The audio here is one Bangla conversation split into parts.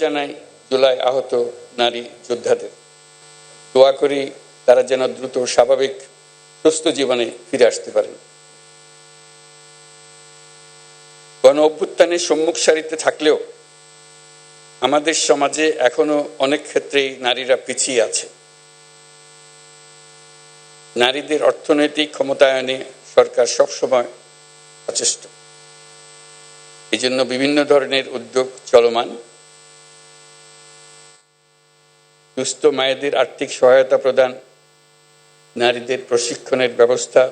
জানাই জুলাই আহত নারী যোদ্ধাদের। দোয়া করি তারা যেন দ্রুত স্বাভাবিক সুস্থ জীবনে ফিরে আসতে পারেন। গণ অভ্যুত্থানের সম্মুখ সারিতে থাকলেও আমাদের সমাজে এখনো অনেক ক্ষেত্রেই নারীরা পিছিয়ে আছে। নারীদের অর্থনৈতিক ক্ষমতায়নে সরকার সবসময় সচেষ্ট। এই জন্য বিভিন্ন ধরনের উদ্যোগ চলমান। দুস্থ মায়েদের আর্থিক সহায়তা প্রদান, নারীদের প্রশিক্ষণের ব্যবস্থা,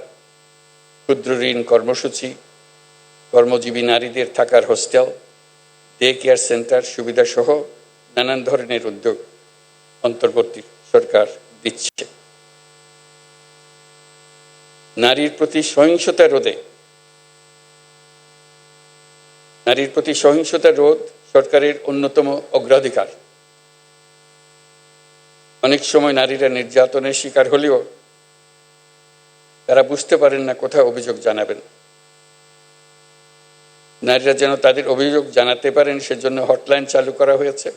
ক্ষুদ্র ঋণ কর্মসূচি, কর্মজীবী নারীদের থাকার হোস্টেল, ডে কেয়ার সেন্টার সুবিধা সহ নানান ধরনের উদ্যোগ অন্তর্বর্তী সরকার দিচ্ছে। নারীর প্রতি সহিংসতা রোধ সরকারের অন্যতম অগ্রাধিকার। অনেক সময় নারীরা নির্যাতনের শিকার হলেও তারা বুঝতে পারেন না কোথায় অভিযোগ জানাবেন। নারীরা যেন তাদের অভিযোগ জানাতে পারেন সেজন্য হটলাইন চালু করা হয়েছে।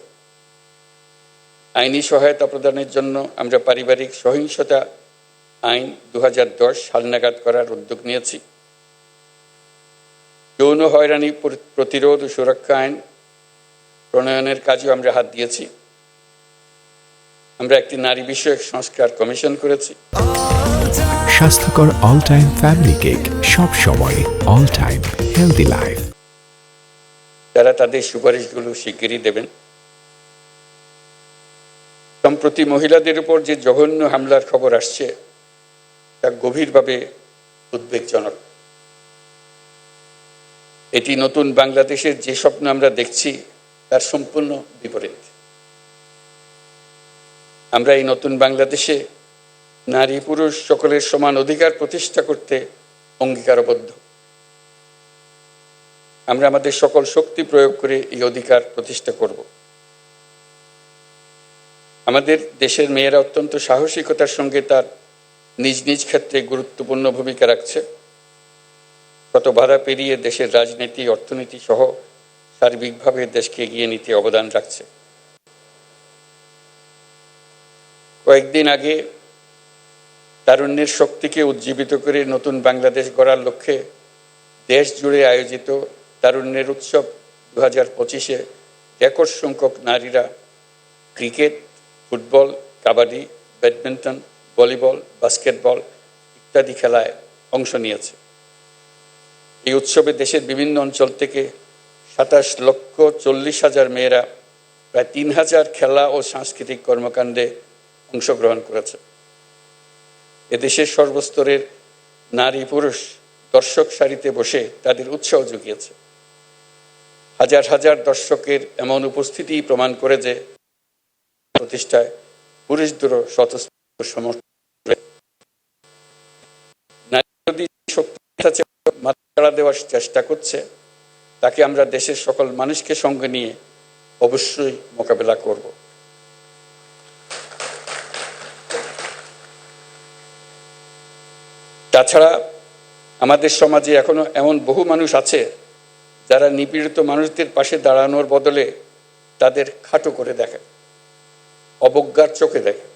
আইনি সহায়তা প্রদানের জন্য আমরা পারিবারিক সহিংসতা আইন 2010 হালনাগাদ করার উদ্যোগ নিয়েছি। যৌন হয়রানি প্রতিরোধ ও সুরক্ষা আইন প্রণয়নের কাজেও আমরা হাত দিয়েছি। আমরা একটি নারী বিষয়ক সংস্কার কমিশন করেছি। স্বাস্থ্যকর অল টাইম ফ্যামিলি কেক, সব সময় অল টাইম হেলদি লাইফ। যারা তাদের সুপারিশগুলো শিগগিরই দেবেন। সম্প্রতি মহিলাদের উপর যে জঘন্য হামলার খবর আসছে তা গভীরভাবে উদ্বেগজনক। এটি নতুন বাংলাদেশের যে স্বপ্ন আমরা দেখছি তার সম্পূর্ণ বিপরীত। আমরা এই নতুন বাংলাদেশে নারী পুরুষ সকলের সমান অধিকার প্রতিষ্ঠা করতে অঙ্গীকারবদ্ধ। আমরা আমাদের সকল শক্তি প্রয়োগ করে এই অধিকার প্রতিষ্ঠা করব। আমাদের দেশের মেয়েরা অত্যন্ত সাহসিকতার সঙ্গে তার নিজ নিজ ক্ষেত্রে গুরুত্বপূর্ণ ভূমিকা রাখছে। কত বাধা পেরিয়ে দেশের রাজনীতি, অর্থনীতি সহ সার্বিকভাবে দেশকে এগিয়ে নিতে অবদান রাখছে। কয়েকদিন আগে তারুণ্যের শক্তিকে উজ্জীবিত করে নতুন বাংলাদেশ গড়ার লক্ষ্যে দেশ জুড়ে আয়োজিত তারুণ্যের উৎসব 2025-এ রেকর্ড সংখ্যক নারীরা cricket, football, kabaddi, badminton, volleyball, basketball ইত্যাদি খেলায় অংশ নিয়েছে। এই উৎসবে দেশের বিভিন্ন অঞ্চল থেকে 27,40,000 মেয়েরা প্রায় 3,000 খেলা ও সাংস্কৃতিক কর্মকাণ্ডে অংশগ্রহণ করেছে। এদেশের সর্বস্তরের নারী পুরুষ দর্শক সারিতে বসে তাদের উৎসাহ জুগিয়েছে। হাজার হাজার দর্শকের এমন উপস্থিতি প্রমাণ করে যে প্রতিষ্ঠায় পুরুষদেরও স্বতঃস্ফূর্ত সমর্থন। নারী যদি শক্তি মাত্রা দেওয়ার চেষ্টা করছে তাকে আমরা দেশের সকল মানুষকে সঙ্গে নিয়ে অবশ্যই মোকাবেলা করব। তাছাড়া আমাদের সমাজে এখনো এমন বহু মানুষ আছে যারা নিপীড়িত মানুষদের পাশে দাঁড়ানোর বদলে তাদের খাটো করে দেখে, অবজ্ঞার চোখে দেখে।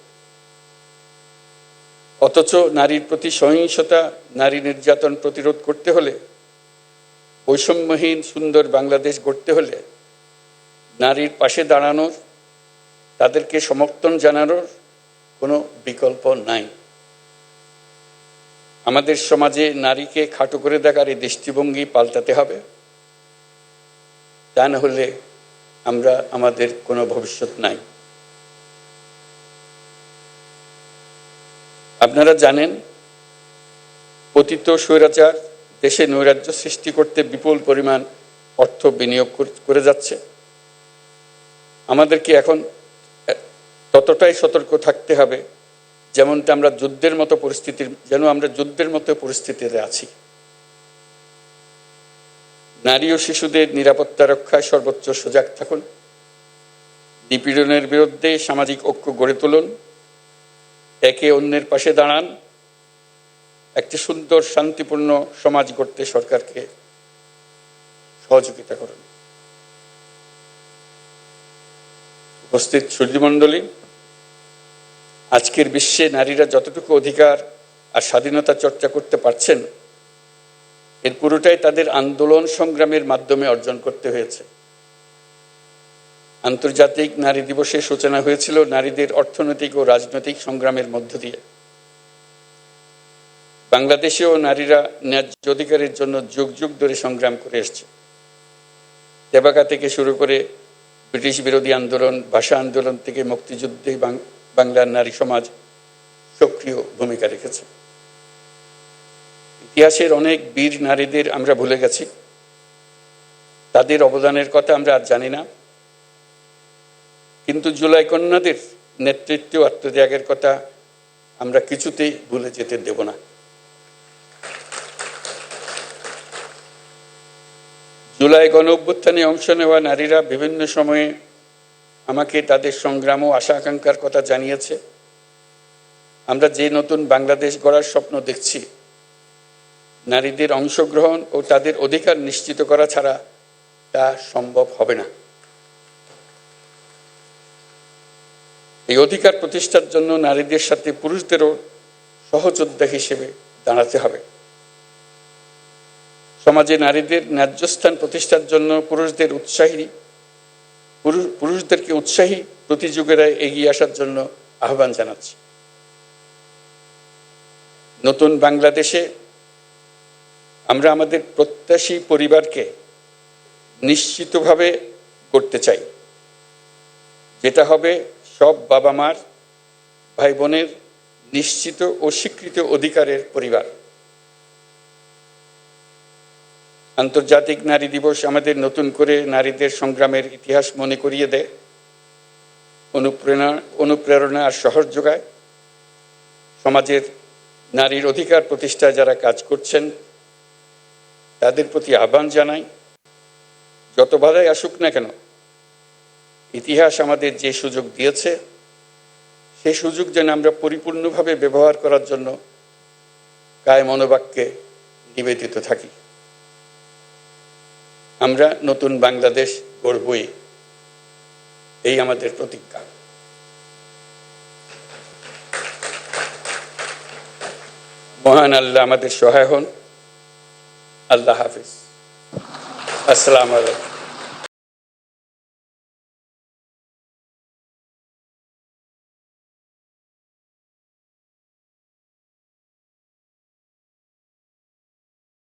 অথচ নারীর প্রতি সহিংসতা, নারী নির্যাতন প্রতিরোধ করতে হলে, বৈষম্যহীন সুন্দর বাংলাদেশ গড়তে হলে নারীর পাশে দাঁড়ানোর, তাদেরকে সমর্থন জানানোর কোনো বিকল্প নাই। আমাদের সমাজে নারীকে খাটো করে দেখার এই দৃষ্টিভঙ্গি পাল্টাতে হবে। তা না হলে আমাদের কোনো ভবিষ্যৎ নাই। আপনারা জানেন, পতিত স্বৈরাচার দেশে নৈরাজ্য সৃষ্টি করতে বিপুল পরিমাণ অর্থ বিনিয়োগ করে যাচ্ছে। আমাদেরকে এখন ততটাই সতর্ক থাকতে হবে যেমনটা আমরা যুদ্ধের মতো পরিস্থিতিতে আছি। নারী ও শিশুদের নিরাপত্তা রক্ষায় সর্বোচ্চ সজাগ থাকুন। নিপীড়নের বিরুদ্ধে সামাজিক ঐক্য গড়ে তুলুন। একে অন্যের পাশে দাঁড়ান। একটি সুন্দর শান্তিপূর্ণ সমাজ গড়তে সরকারকে সহযোগিতা করুন। উপস্থিত সুধীমণ্ডলী, আজকের বিশ্বে নারীরা যতটুকু অধিকার আর স্বাধীনতা চর্চা করতে পারছেন, এর পুরোটাই তাদের আন্দোলন সংগ্রামের মাধ্যমে অর্জন করতে হয়েছে। আন্তর্জাতিক নারী দিবসের সূচনা হয়েছিল নারীদের অর্থনৈতিক ও রাজনৈতিক সংগ্রামের মধ্য দিয়ে। বাংলাদেশেও নারীরা ন্যায্য অধিকারের জন্য যুগ যুগ ধরে সংগ্রাম করে এসছে। তেবাকা থেকে শুরু করে ব্রিটিশ বিরোধী আন্দোলন, ভাষা আন্দোলন থেকে মুক্তিযুদ্ধে বাংলার নারী সমাজ সক্রিয় ভূমিকা রেখেছে। ইতিহাসের অনেক বীর নারীদের আমরা ভুলে গেছি, তাদের অবদানের কথা আমরা আর জানি না, কিন্তু জুলাই কন্যাদের নেতৃত্ব আত্মত্যাগের কথা আমরা কিছুতেই ভুলে যেতে দেব না। জুলাই গণ অভ্যুত্থানে অংশ নেওয়া নারীরা বিভিন্ন সময়ে আমাকে তাদের সংগ্রাম ও আশা আকাঙ্ক্ষার কথা জানিয়েছে। আমরা যে নতুন বাংলাদেশ গড়ার স্বপ্ন দেখছি, নারীদের অংশগ্রহণ ও তাদের অধিকার নিশ্চিত করা ছাড়া তা সম্ভব হবে না। এই অধিকার প্রতিষ্ঠার জন্য নারীদের সাথে পুরুষদেরও সহযোদ্ধা হিসেবে দাঁড়াতে হবে। সমাজে নারীদের ন্যায্য স্থান প্রতিষ্ঠার জন্য পুরুষদেরকে উৎসাহী প্রতিযোগীরা এগিয়ে আসার জন্য আহ্বান জানাচ্ছি। নতুন বাংলাদেশে আমরা আমাদের প্রত্যাশী পরিবারকে নিশ্চিতভাবে গড়তে চাই, যেটা হবে সব বাবা মার, ভাই বোনের নিশ্চিত ও স্বীকৃত অধিকারের পরিবার। আন্তর্জাতিক নারী দিবস আমাদের নতুন করে নারীদের সংগ্রামের ইতিহাস মনে করিয়ে দেয়, অনুপ্রেরণা আর সাহস যোগায়। সমাজের নারীর অধিকার প্রতিষ্ঠায় যারা কাজ করছেন তাদের প্রতি আহ্বান জানাই, যত বাধাই আসুক না কেন, ইতিহাস আমাদের যে সুযোগ দিয়েছে সেই সুযোগ যেন আমরা পরিপূর্ণভাবে ব্যবহার করার জন্য কায় মনোবাক্যে নিবেদিত থাকি। আমরা নতুন বাংলাদেশ গড়বই, এই আমাদের প্রতিজ্ঞা। মহান আল্লাহ আমাদের সহায় হন। আল্লাহ হাফিজ। আসসালামু আলাইকুম।